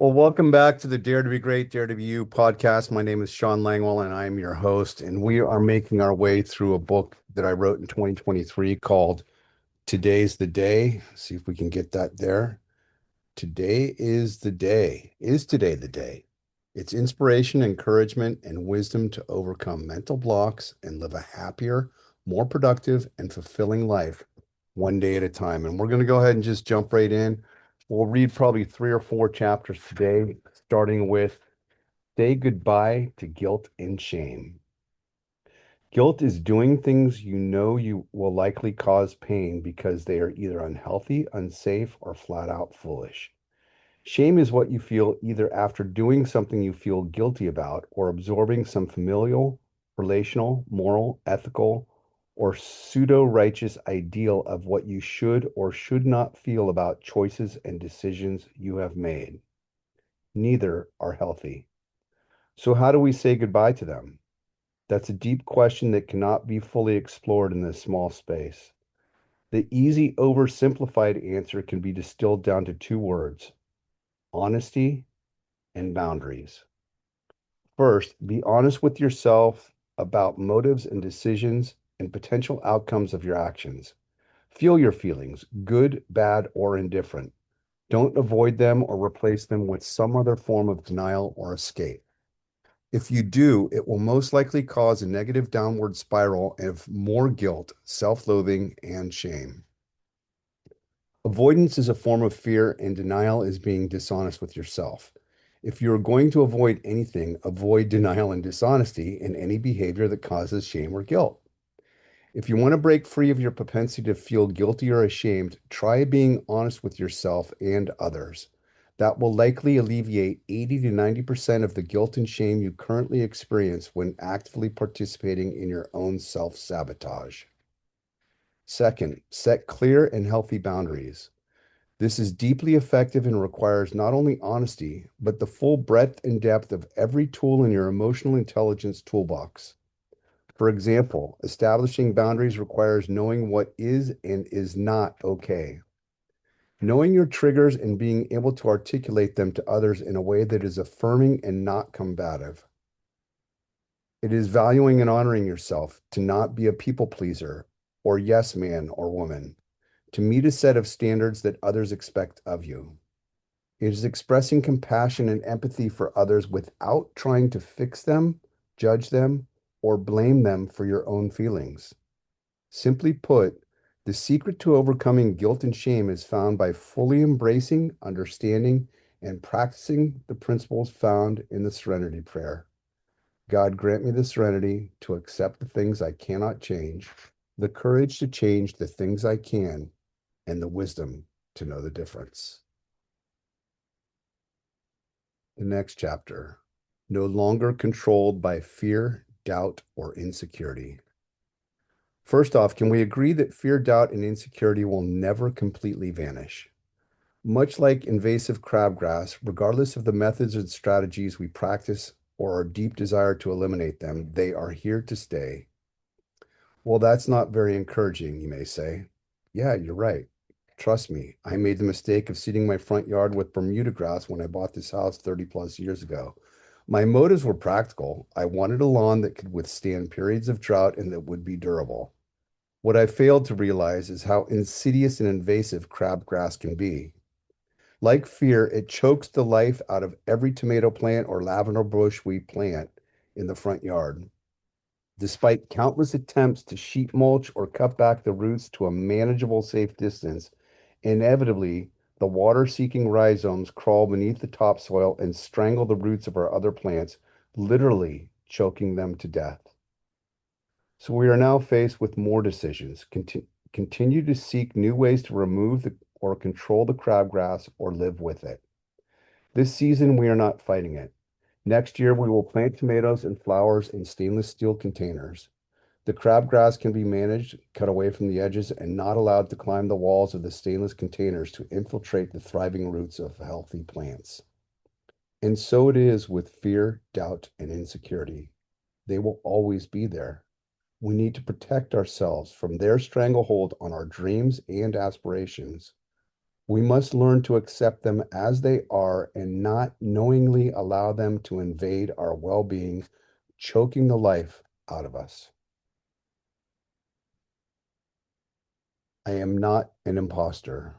Well, welcome back to the Dare to Be Great, Dare to Be You podcast. My name is Shawn Langwell, and I am your host. And we are making our way through a book that I wrote in 2023 called Today's the Day. See if we can get that there. Today is the day. Is today the day? It's inspiration, encouragement, and wisdom to overcome mental blocks and live a happier, more productive, and fulfilling life one day at a time. And we're going to go ahead and just jump right in. We'll read probably 3 or 4 chapters today, starting with Say Goodbye to Guilt and Shame. Guilt is doing things you know you will likely cause pain because they are either unhealthy, unsafe, or flat out foolish. Shame is what you feel either after doing something you feel guilty about or absorbing some familial, relational, moral, ethical, or pseudo-righteous ideal of what you should or should not feel about choices and decisions you have made. Neither are healthy. So how do we say goodbye to them? That's a deep question that cannot be fully explored in this small space. The easy, oversimplified answer can be distilled down to 2 words: honesty and boundaries. First, be honest with yourself about motives and decisions and potential outcomes of your actions. Feel your feelings, good, bad, or indifferent. Don't avoid them or replace them with some other form of denial or escape. If you do, it will most likely cause a negative downward spiral of more guilt, self-loathing, and shame. Avoidance is a form of fear, and denial is being dishonest with yourself. If you're going to avoid anything, avoid denial and dishonesty in any behavior that causes shame or guilt. If you want to break free of your propensity to feel guilty or ashamed, try being honest with yourself and others. That will likely alleviate 80 to 90% of the guilt and shame you currently experience when actively participating in your own self-sabotage. Second, set clear and healthy boundaries. This is deeply effective and requires not only honesty, but the full breadth and depth of every tool in your emotional intelligence toolbox. For example, establishing boundaries requires knowing what is and is not okay. Knowing your triggers and being able to articulate them to others in a way that is affirming and not combative. It is valuing and honoring yourself to not be a people pleaser or yes man or woman, to meet a set of standards that others expect of you. It is expressing compassion and empathy for others without trying to fix them, judge them, or blame them for your own feelings. Simply put, the secret to overcoming guilt and shame is found by fully embracing, understanding, and practicing the principles found in the Serenity Prayer. God, grant me the serenity to accept the things I cannot change, the courage to change the things I can, and the wisdom to know the difference. The next chapter: no longer controlled by fear, doubt, or insecurity. First off, can we agree that fear, doubt, and insecurity will never completely vanish? Much like invasive crabgrass, regardless of the methods and strategies we practice or our deep desire to eliminate them, they are here to stay. Well, that's not very encouraging, you may say. Yeah, you're right. Trust me, I made the mistake of seeding my front yard with Bermuda grass when I bought this house 30 plus years ago. My motives were practical. I wanted a lawn that could withstand periods of drought and that would be durable. What I failed to realize is how insidious and invasive crabgrass can be. Like fear, it chokes the life out of every tomato plant or lavender bush we plant in the front yard. Despite countless attempts to sheet mulch or cut back the roots to a manageable safe distance, inevitably the water-seeking rhizomes crawl beneath the topsoil and strangle the roots of our other plants, literally choking them to death. So we are now faced with more decisions. Continue to seek new ways to remove or control the crabgrass or live with it. This season, we are not fighting it. Next year, we will plant tomatoes and flowers in stainless steel containers. The crabgrass can be managed, cut away from the edges, and not allowed to climb the walls of the stainless containers to infiltrate the thriving roots of healthy plants. And so it is with fear, doubt, and insecurity. They will always be there. We need to protect ourselves from their stranglehold on our dreams and aspirations. We must learn to accept them as they are and not knowingly allow them to invade our well-being, choking the life out of us. I am not an imposter.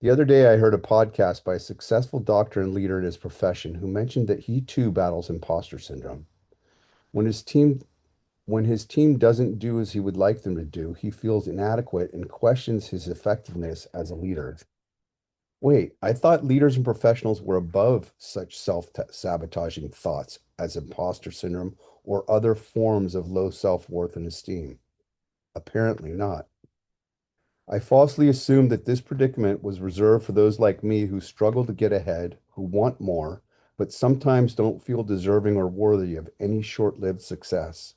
The other day, I heard a podcast by a successful doctor and leader in his profession who mentioned that he too battles imposter syndrome. When his team when his team doesn't do as he would like them to do, he feels inadequate and questions his effectiveness as a leader. Wait, I thought leaders and professionals were above such self-sabotaging thoughts as imposter syndrome or other forms of low self-worth and esteem. Apparently not. I falsely assumed that this predicament was reserved for those like me who struggle to get ahead, who want more, but sometimes don't feel deserving or worthy of any short-lived success.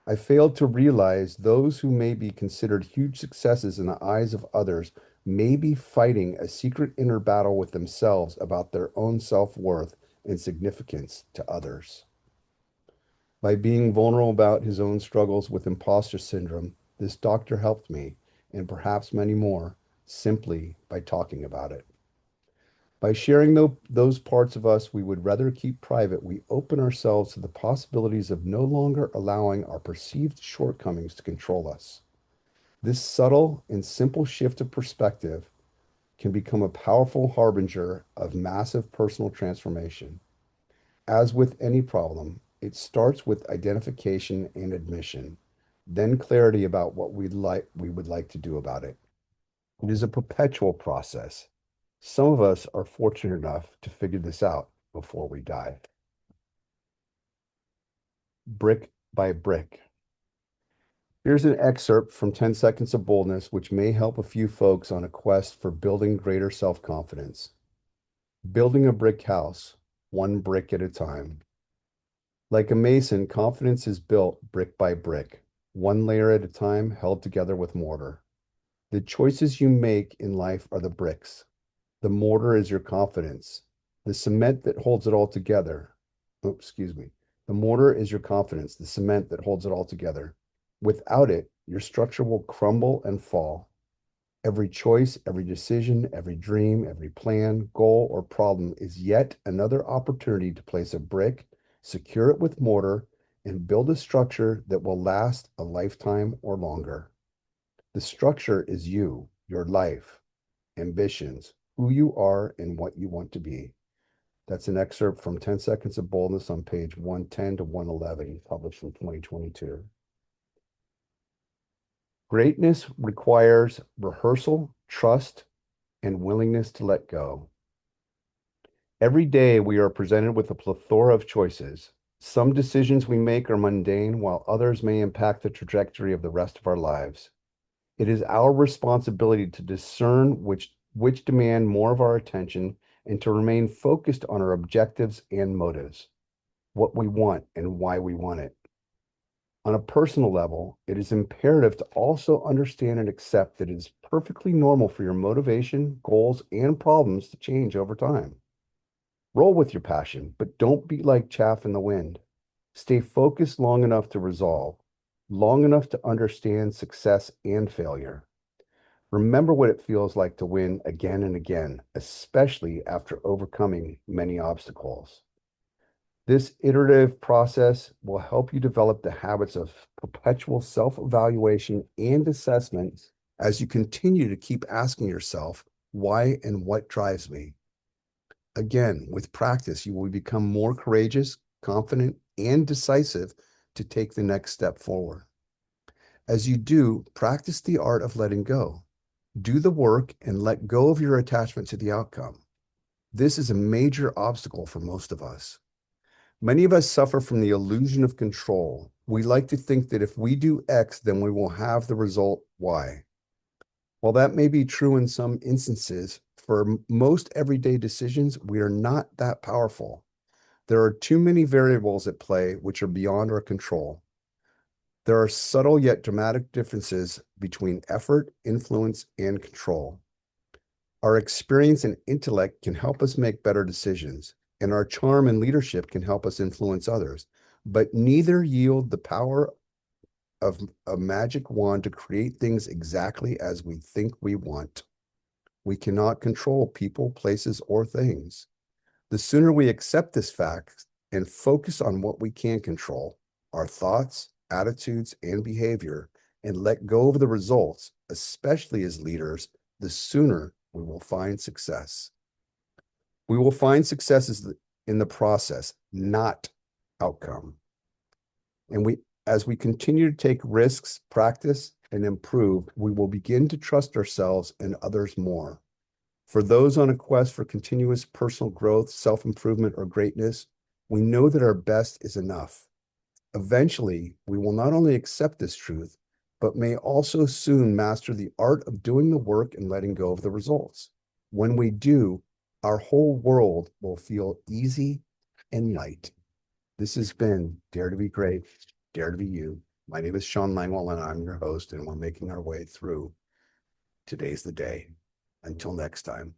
I failed to realize those who may be considered huge successes in the eyes of others may be fighting a secret inner battle with themselves about their own self-worth and significance to others. By being vulnerable about his own struggles with imposter syndrome, this doctor helped me, and perhaps many more, simply by talking about it. By sharing those parts of us we would rather keep private, we open ourselves to the possibilities of no longer allowing our perceived shortcomings to control us. This subtle and simple shift of perspective can become a powerful harbinger of massive personal transformation. As with any problem, it starts with identification and admission, then clarity about what we would like to do about it. It is a perpetual process. Some of us are fortunate enough to figure this out before we die. Brick by brick. Here's an excerpt from 10 Seconds of Boldness, which may help a few folks on a quest for building greater self-confidence. Building a brick house, one brick at a time. Like a mason, confidence is built brick by brick, one layer at a time, held together with mortar. The choices you make in life are the bricks. The mortar is your confidence. The cement that holds it all together. The mortar is your confidence, the cement that holds it all together. Without it, your structure will crumble and fall. Every choice, every decision, every dream, every plan, goal, or problem is yet another opportunity to place a brick, secure it with mortar, and build a structure that will last a lifetime or longer. The structure is you, your life, ambitions, who you are, and what you want to be. That's an excerpt from 10 Seconds of Boldness on page 110 to 111, published in 2022. Greatness requires rehearsal, trust, and willingness to let go. Every day we are presented with a plethora of choices. Some decisions we make are mundane, while others may impact the trajectory of the rest of our lives. It is our responsibility to discern which demand more of our attention and to remain focused on our objectives and motives, what we want and why we want it. On a personal level, it is imperative to also understand and accept that it is perfectly normal for your motivation, goals, and problems to change over time. Roll with your passion, but don't be like chaff in the wind. Stay focused long enough to resolve, long enough to understand success and failure. Remember what it feels like to win again and again, especially after overcoming many obstacles. This iterative process will help you develop the habits of perpetual self-evaluation and assessment as you continue to keep asking yourself, why and what drives me? Again, with practice, you will become more courageous, confident, and decisive to take the next step forward. As you do, practice the art of letting go. Do the work and let go of your attachment to the outcome. This is a major obstacle for most of us. Many of us suffer from the illusion of control. We like to think that if we do X, then we will have the result Y. While that may be true in some instances, for most everyday decisions, we are not that powerful. There are too many variables at play which are beyond our control. There are subtle yet dramatic differences between effort, influence, and control. Our experience and intellect can help us make better decisions, and our charm and leadership can help us influence others, but neither yield the power of a magic wand to create things exactly as we think we want. We cannot control people, places, or things. The sooner we accept this fact and focus on what we can control, our thoughts, attitudes, and behavior, and let go of the results, especially as leaders, the sooner we will find success. We will find success in the process, not outcome. And as we continue to take risks, practice, and improve, we will begin to trust ourselves and others more. For those on a quest for continuous personal growth, self-improvement, or greatness, we know that our best is enough. Eventually, we will not only accept this truth, but may also soon master the art of doing the work and letting go of the results. When we do, our whole world will feel easy and light. This has been Dare to Be Great, Dare to Be You. My name is Shawn Langwell, and I'm your host, and we're making our way through Today's the Day. Until next time.